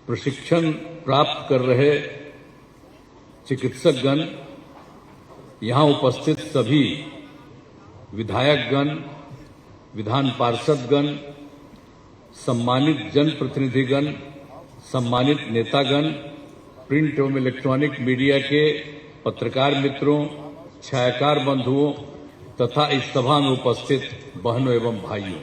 प्रशिक्षण प्राप्त कर रहे चिकित्सकगण, यहाँ उपस्थित सभी विधायकगण, विधान पार्षदगण, सम्मानित जनप्रतिनिधिगण, सम्मानित नेतागण, प्रिंट एवं इलेक्ट्रॉनिक मीडिया के पत्रकार मित्रों, छायाकार बंधुओं तथा इस सभा में उपस्थित बहनों एवं भाइयों,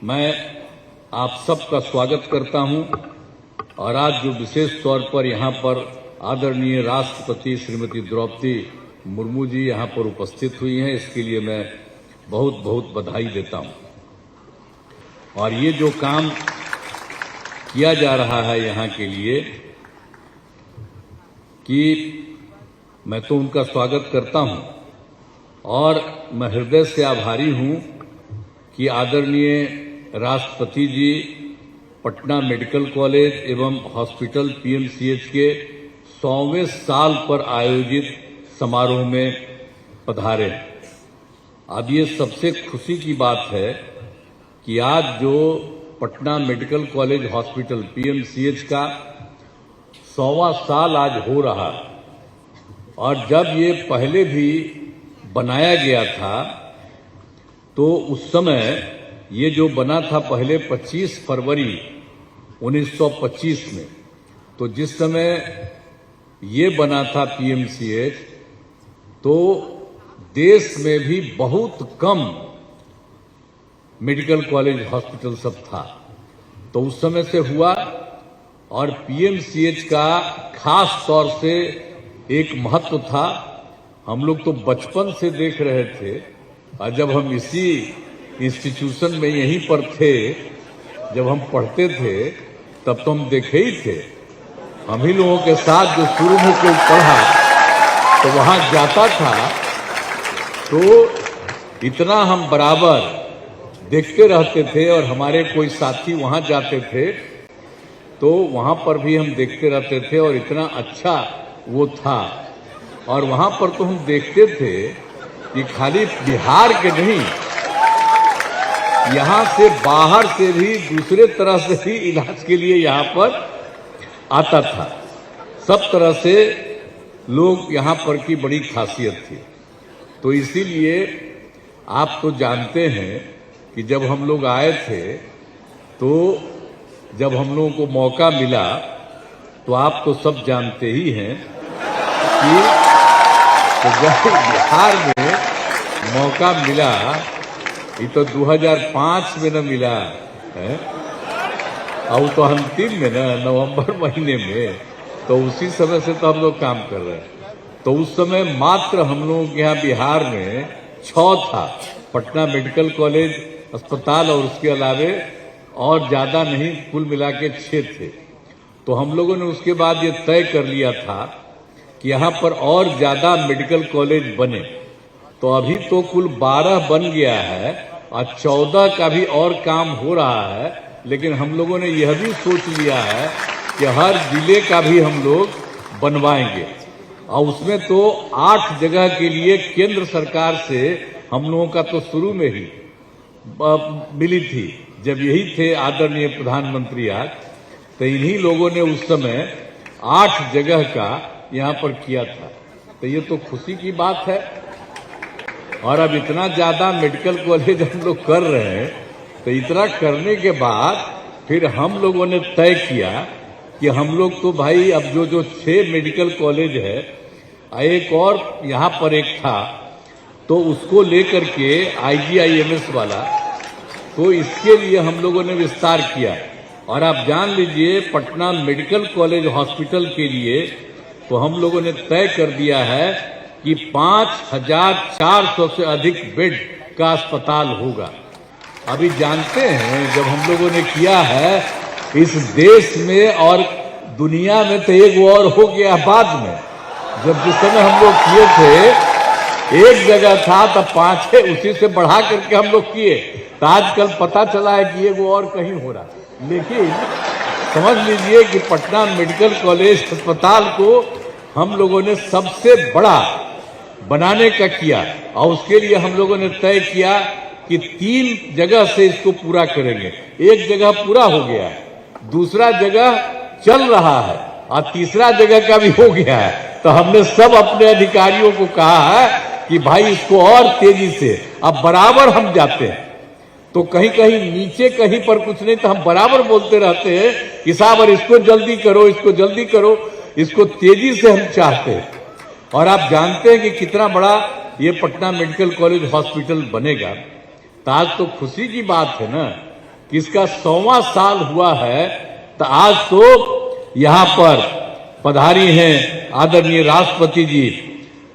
मैं आप सबका स्वागत करता हूं। और आज जो विशेष तौर पर यहाँ पर आदरणीय राष्ट्रपति श्रीमती द्रौपदी मुर्मू जी यहाँ पर उपस्थित हुई हैं, इसके लिए मैं बहुत बहुत बधाई देता हूं। और ये जो काम किया जा रहा है यहाँ के लिए, कि मैं तो उनका स्वागत करता हूं और मैं हृदय से आभारी हूं कि आदरणीय राष्ट्रपति जी पटना मेडिकल कॉलेज एवं हॉस्पिटल पीएमसीएच के 100वें साल पर आयोजित समारोह में पधारे। अब ये सबसे खुशी की बात है कि आज जो Patna medical college hospital PMCH का 100वां साल आज हो रहा, और जब ये पहले भी बनाया गया था तो उस समय ये जो बना था पहले 25 फरवरी 1925 में, तो जिस समय ये बना था पीएमसीएच, तो देश में भी बहुत कम मेडिकल कॉलेज हॉस्पिटल सब था। तो उस समय से हुआ, और पीएमसीएच का खास तौर से एक महत्व था। हम लोग तो बचपन से देख रहे थे, और जब हम इसी इंस्टीट्यूशन में यहीं पर थे, जब हम पढ़ते थे तब तो हम देखे ही थे। हम ही लोगों के साथ जो शुरू में कोई पढ़ा तो वहां जाता था, तो इतना हम बराबर देखते रहते थे, और हमारे कोई साथी वहां जाते थे तो वहां पर भी हम देखते रहते थे, और इतना अच्छा वो था। और वहां पर तो हम देखते थे कि खाली बिहार के नहीं, यहाँ से बाहर से भी दूसरे तरह से भी इलाज के लिए यहाँ पर आता था। सब तरह से लोग यहाँ पर की बड़ी खासियत थी। तो इसीलिए आप तो जानते हैं कि जब हम लोग आए थे, तो जब हम लोगों को मौका मिला, तो आप तो सब जानते ही हैं कि तो जब बिहार में मौका मिला, ये तो 2005 में न मिला है, और तो अंतिम में न नवंबर महीने में, तो उसी समय से तो हम लोग काम कर रहे हैं। तो उस समय मात्र हम लोगों के यहाँ बिहार में 6 था, पटना मेडिकल कॉलेज अस्पताल, और उसके अलावे और ज्यादा नहीं, कुल मिला के 6 थे। तो हम लोगों ने उसके बाद ये तय कर लिया था कि यहाँ पर और ज्यादा मेडिकल कॉलेज बने। तो अभी तो कुल 12 बन गया है, और 14 का भी और काम हो रहा है। लेकिन हम लोगों ने यह भी सोच लिया है कि हर जिले का भी हम लोग बनवाएंगे, और उसमें तो 8 जगह के लिए केंद्र सरकार से हम लोगों का तो शुरू में ही मिली थी, जब यही थे आदरणीय प्रधानमंत्री आज, तो इन्हीं लोगों ने उस समय 8 जगह का यहाँ पर किया था। तो ये तो खुशी की बात है। और अब इतना ज्यादा मेडिकल कॉलेज हम लोग कर रहे हैं, तो इतना करने के बाद फिर हम लोगों ने तय किया कि हम लोग तो भाई अब जो 6 मेडिकल कॉलेज है, एक और यहाँ पर एक था, तो उसको लेकर के IGIMS वाला, तो इसके लिए हम लोगों ने विस्तार किया। और आप जान लीजिए, पटना मेडिकल कॉलेज हॉस्पिटल के लिए तो हम लोगों ने तय कर दिया है कि 5400 से अधिक बेड का अस्पताल होगा। अभी जानते हैं, जब हम लोगों ने किया है इस देश में और दुनिया में, तो एक और हो गया बाद में। जब जिस समय हम लोग किए थे, एक जगह था, तब 5 है, उसी से बढ़ा करके हम लोग किए। तो आजकल पता चला है कि वो और कहीं हो रहा। लेकिन समझ लीजिए कि पटना मेडिकल कॉलेज अस्पताल को हम लोगों ने सबसे बड़ा बनाने का किया, और उसके लिए हम लोगों ने तय किया कि 3 जगह से इसको पूरा करेंगे। एक जगह पूरा हो गया, दूसरा जगह चल रहा है और तीसरा जगह का भी हो गया है। तो हमने सब अपने अधिकारियों को कहा है कि भाई इसको और तेजी से, अब बराबर हम जाते हैं तो कहीं कहीं नीचे कहीं पर कुछ नहीं, तो हम बराबर बोलते रहते हैं कि साहब और इसको जल्दी करो, इसको जल्दी करो, इसको तेजी से हम चाहते हैं। और आप जानते हैं कि कितना बड़ा ये पटना मेडिकल कॉलेज हॉस्पिटल बनेगा। तो आज तो खुशी की बात है ना कि इसका 100वां साल हुआ है। तो आज तो यहाँ पर पधारी हैं आदरणीय राष्ट्रपति जी,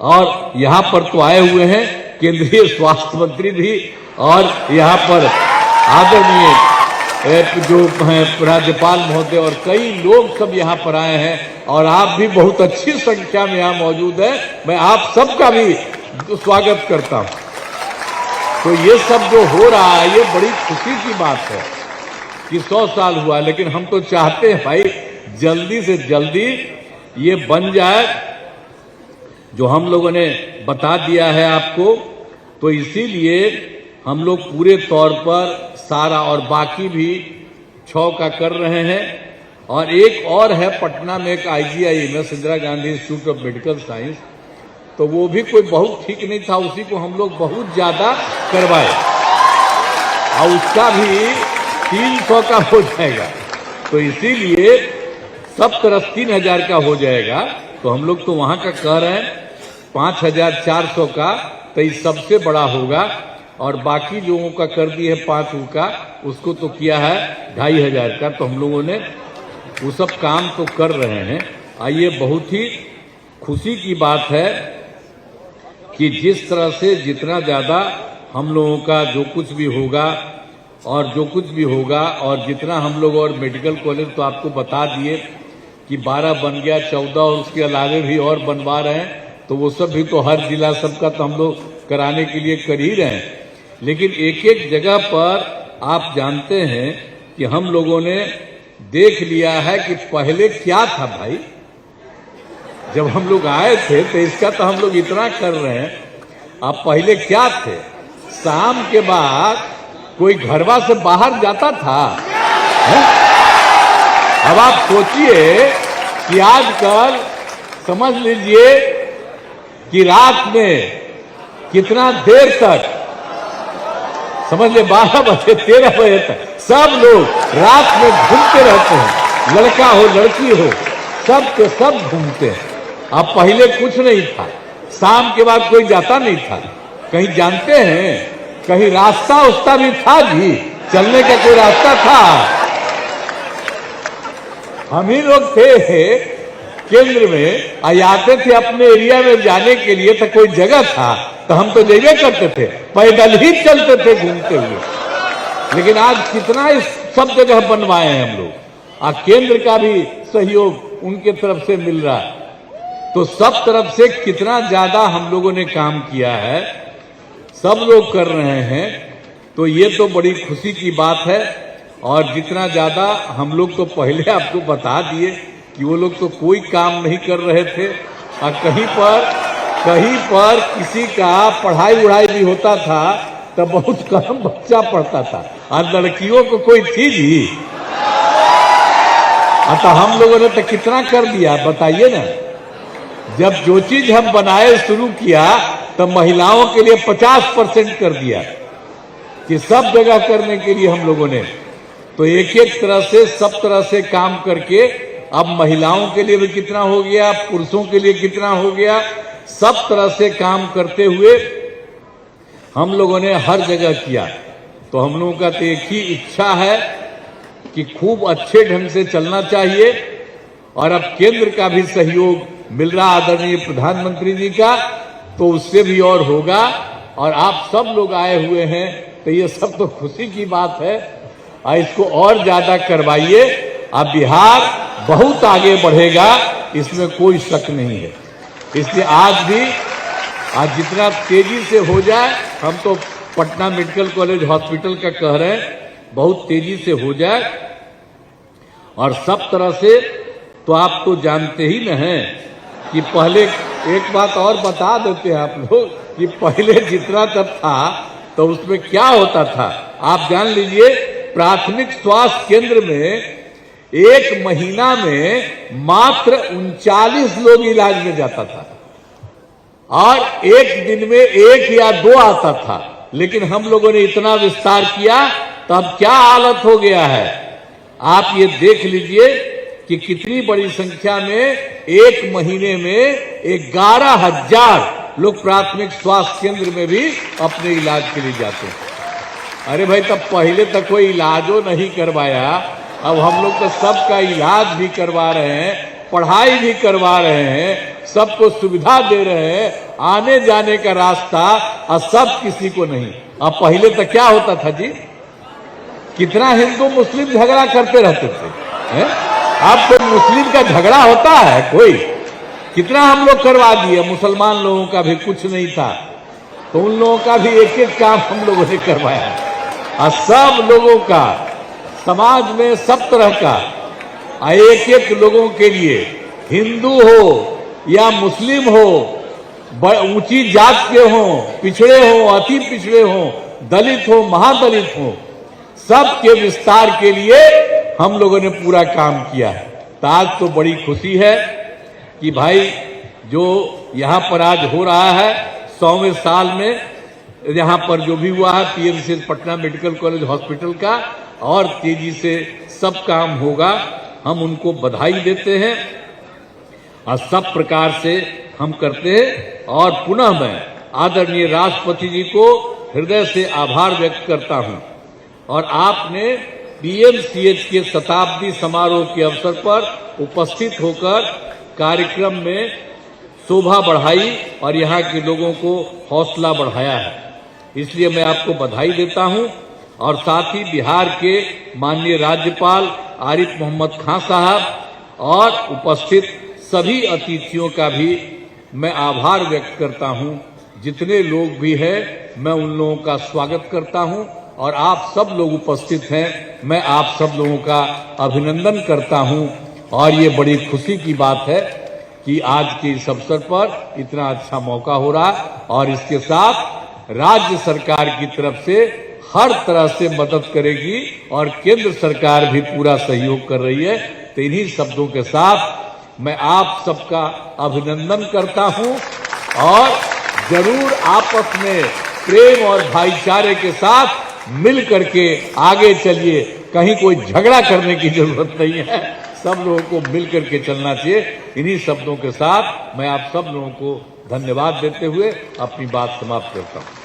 और यहाँ पर तो आए हुए हैं केंद्रीय स्वास्थ्य मंत्री भी, और यहाँ पर आदरणीय जो हैं राज्यपाल महोदय और कई लोग सब यहाँ पर आए हैं, और आप भी बहुत अच्छी संख्या में यहाँ मौजूद है। मैं आप सबका भी स्वागत करता हूँ। तो ये सब जो हो रहा है ये बड़ी खुशी की बात है कि 100 साल हुआ, लेकिन हम तो चाहते हैं भाई जल्दी से जल्दी ये बन जाए जो हम लोगों ने बता दिया है आपको। तो इसीलिए हम लोग पूरे तौर पर सारा और बाकी भी 6 का कर रहे हैं। और एक और है पटना में एक IGIMS Indira Gandhi institute of medical science, तो वो भी कोई बहुत ठीक नहीं था, उसी को हम लोग बहुत ज्यादा करवाए और उसका भी 300 का हो जाएगा। तो इसीलिए सब तरफ 3000 का हो जाएगा। तो हम लोग तो वहां का कह रहे हैं 5400 का, तो ये सबसे बड़ा होगा। और बाकी लोगों का कर दिए है 5 का, उसको तो किया है 2500 का। तो हम लोगों ने वो सब काम तो कर रहे हैं। आइए, बहुत ही खुशी की बात है कि जिस तरह से जितना ज्यादा हम लोगों का जो कुछ भी होगा और जितना हम लोग, और मेडिकल कॉलेज तो आपको बता दिए कि 12 बन गया, 14 और उसके अलावे भी और बनवा रहे हैं। तो वो सब भी तो हर जिला सबका तो हम लोग कराने के लिए कर ही रहे हैं। लेकिन एक एक जगह पर आप जानते हैं कि हम लोगों ने देख लिया है कि पहले क्या था भाई। जब हम लोग आए थे तो इसका तो हम लोग इतना कर रहे हैं। अब पहले क्या थे, शाम के बाद कोई घरवा से बाहर जाता था है? अब आप सोचिए कि आजकल समझ लीजिए कि रात में कितना देर तक, समझ ले 12 बजे 13 बजे तक सब लोग रात में घूमते रहते हैं, लड़का हो लड़की हो सब के सब घूमते हैं। अब पहले कुछ नहीं था, शाम के बाद कोई जाता नहीं था कहीं। जानते हैं कहीं रास्ता उस्ता भी था जी, चलने का कोई रास्ता था? हम ही लोग थे केंद्र में, आते थे अपने एरिया में जाने के लिए, तो कोई जगह था तो हम तो जैवे करते थे, पैदल ही चलते थे घूमते हुए। लेकिन आज कितना इस सब जगह बनवाए हैं हम लोग, और केंद्र का भी सहयोग उनके तरफ से मिल रहा है। तो सब तरफ से कितना ज्यादा हम लोगों ने काम किया है, सब लोग कर रहे हैं। तो ये तो बड़ी खुशी की बात है। और जितना ज्यादा हम लोग तो पहले आपको बता दिए कि वो लोग तो कोई काम नहीं कर रहे थे, और कहीं पर किसी का पढ़ाई उढ़ाई भी होता था तो बहुत कम बच्चा पढ़ता था, और लड़कियों को कोई चीज ही। तो हम लोगों ने तो कितना कर दिया बताइए ना। जब जो चीज हम बनाए शुरू किया तो महिलाओं के लिए 50% कर दिया कि सब जगह करने के लिए हम लोगों ने। तो एक एक तरह से सब तरह से काम करके अब महिलाओं के लिए भी कितना हो गया, पुरुषों के लिए कितना हो गया, सब तरह से काम करते हुए हम लोगों ने हर जगह किया। तो हम लोगों का तो एक ही इच्छा है कि खूब अच्छे ढंग से चलना चाहिए। और अब केंद्र का भी सहयोग मिल रहा आदरणीय प्रधानमंत्री जी का, तो उससे भी और होगा। और आप सब लोग आए हुए हैं तो ये सब तो खुशी की बात है, और इसको और ज्यादा करवाइए। अब बिहार बहुत आगे बढ़ेगा, इसमें कोई शक नहीं है। इसलिए आज जितना तेजी से हो जाए, हम तो पटना मेडिकल कॉलेज हॉस्पिटल का कह रहे हैं, बहुत तेजी से हो जाए। और सब तरह से तो आप तो जानते ही न हैं कि पहले, एक बात और बता देते हैं आप लोग कि पहले जितना तब था तो उसमें क्या होता था आप जान लीजिए। प्राथमिक स्वास्थ्य केंद्र में एक महीना में मात्र 39 लोग इलाज में जाता था और एक दिन में 1 या 2 आता था। लेकिन हम लोगों ने इतना विस्तार किया तब क्या हालत हो गया है। आप ये देख लीजिए कि कितनी बड़ी संख्या में एक महीने में 11,000 लोग प्राथमिक स्वास्थ्य केंद्र में भी अपने इलाज के लिए जाते हैं। अरे भाई, तब पहले तक कोई इलाजो नहीं करवाया, अब हम लोग तो सबका इलाज भी करवा रहे हैं, पढ़ाई भी करवा रहे हैं, सबको सुविधा दे रहे हैं, आने जाने का रास्ता, और सब किसी को नहीं। अब पहले तक क्या होता था जी, कितना हिंदू मुस्लिम झगड़ा करते रहते थे। अब तो मुस्लिम का झगड़ा होता है कोई, कितना हम लोग करवा दिए। मुसलमान लोगों का भी कुछ नहीं था, तो उन लोगों का भी एक एक काम हम लोगों ने करवाया। और सब लोगों का, समाज में सब तरह का, एक एक लोगों के लिए, हिंदू हो या मुस्लिम हो, ऊंची जात के हो, पिछड़े हो, अति पिछड़े हो, दलित हो, महादलित हो, सबके विस्तार के लिए हम लोगों ने पूरा काम किया है। तो आज तो बड़ी खुशी है कि भाई जो यहाँ पर आज हो रहा है 100वें साल में, यहाँ पर जो भी हुआ है PMCH Patna medical college hospital का, और तेजी से सब काम होगा, हम उनको बधाई देते हैं और सब प्रकार से हम करते हैं। और पुनः मैं आदरणीय राष्ट्रपति जी को हृदय से आभार व्यक्त करता हूं। और आपने पीएमसीएच के शताब्दी समारोह के अवसर पर उपस्थित होकर कार्यक्रम में शोभा बढ़ाई और यहाँ के लोगों को हौसला बढ़ाया है, इसलिए मैं आपको बधाई देता हूं। और साथ ही बिहार के माननीय राज्यपाल आरिफ मोहम्मद खान साहब और उपस्थित सभी अतिथियों का भी मैं आभार व्यक्त करता हूं। जितने लोग भी हैं, मैं उन लोगों का स्वागत करता हूं और आप सब लोग उपस्थित हैं, मैं आप सब लोगों का अभिनंदन करता हूं। और ये बड़ी खुशी की बात है कि आज के इस अवसर पर इतना अच्छा मौका हो रहा, और इसके साथ राज्य सरकार की तरफ से हर तरह से मदद करेगी और केंद्र सरकार भी पूरा सहयोग कर रही है। तो इन्हीं शब्दों के साथ मैं आप सबका अभिनंदन करता हूं और जरूर आपस में प्रेम और भाईचारे के साथ मिल करके आगे चलिए। कहीं कोई झगड़ा करने की जरूरत नहीं है, सब लोगों को मिल करके चलना चाहिए। इन्हीं शब्दों के साथ मैं आप सब लोगों को धन्यवाद देते हुए अपनी बात समाप्त करता हूं।